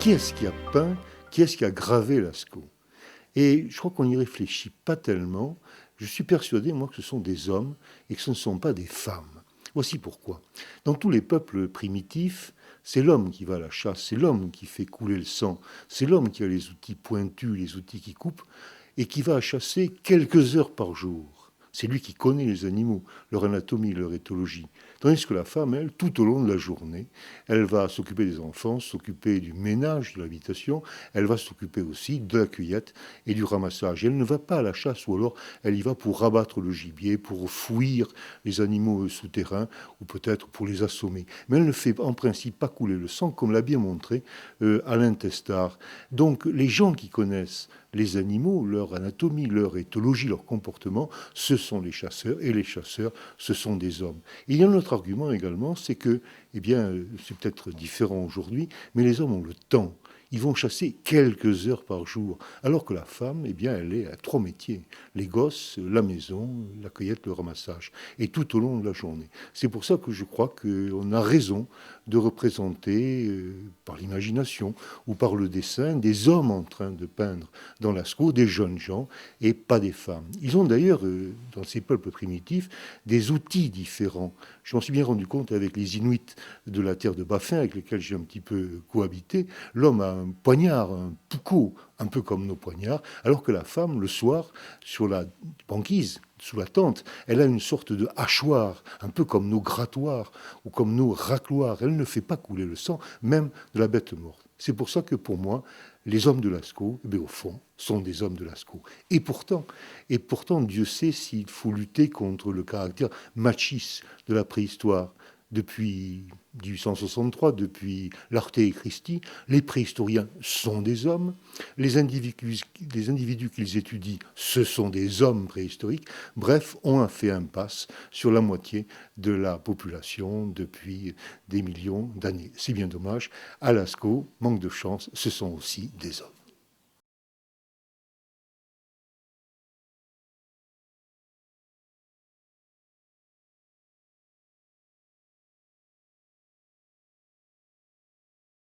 qui est-ce qui a peint, qui est-ce qui a gravé Lascaux? Et je crois qu'on n'y réfléchit pas tellement. Je suis persuadé, moi, que ce sont des hommes et que ce ne sont pas des femmes. Voici pourquoi. Dans tous les peuples primitifs, c'est l'homme qui va à la chasse, c'est l'homme qui fait couler le sang, c'est l'homme qui a les outils pointus, les outils qui coupent, et qui va chasser quelques heures par jour. C'est lui qui connaît les animaux, leur anatomie, leur éthologie. Tandis que la femme, elle, tout au long de la journée, elle va s'occuper des enfants, s'occuper du ménage de l'habitation, elle va s'occuper aussi de la cueillette et du ramassage. Elle ne va pas à la chasse, ou alors elle y va pour rabattre le gibier, pour fouiller les animaux souterrains, ou peut-être pour les assommer. Mais elle ne fait en principe pas couler le sang, comme l'a bien montré Alain Testard. Donc les gens qui connaissent les animaux, leur anatomie, leur éthologie, leur comportement, ce sont les chasseurs, et les chasseurs, ce sont des hommes. Et il y a un autre argument également, c'est que, eh bien, c'est peut-être différent aujourd'hui, mais les hommes ont le temps. Ils vont chasser quelques heures par jour, alors que la femme, eh bien, elle est à 3 métiers. Les gosses, la maison, la cueillette, le ramassage, et tout au long de la journée. C'est pour ça que je crois qu'on a raison de représenter, par l'imagination ou par le dessin, des hommes en train de peindre dans Lascaux, des jeunes gens, et pas des femmes. Ils ont d'ailleurs, dans ces peuples primitifs, des outils différents. Je m'en suis bien rendu compte avec les Inuits de la terre de Baffin, avec lesquels j'ai un petit peu cohabité. L'homme a un poignard, un pouco, un peu comme nos poignards, alors que la femme, le soir, sur la banquise, sous la tente, elle a une sorte de hachoir, un peu comme nos grattoirs ou comme nos racloirs. Elle ne fait pas couler le sang, même de la bête morte. C'est pour ça que pour moi, les hommes de Lascaux, eh bien, au fond, sont des hommes de Lascaux. Et pourtant, Dieu sait s'il faut lutter contre le caractère machiste de la préhistoire. Depuis 1863, depuis l'Arte et Christi, les préhistoriens sont des hommes, les individus qu'ils étudient, ce sont des hommes préhistoriques. Bref, on a fait impasse sur la moitié de la population depuis des millions d'années. C'est bien dommage. À Lascaux, manque de chance, ce sont aussi des hommes.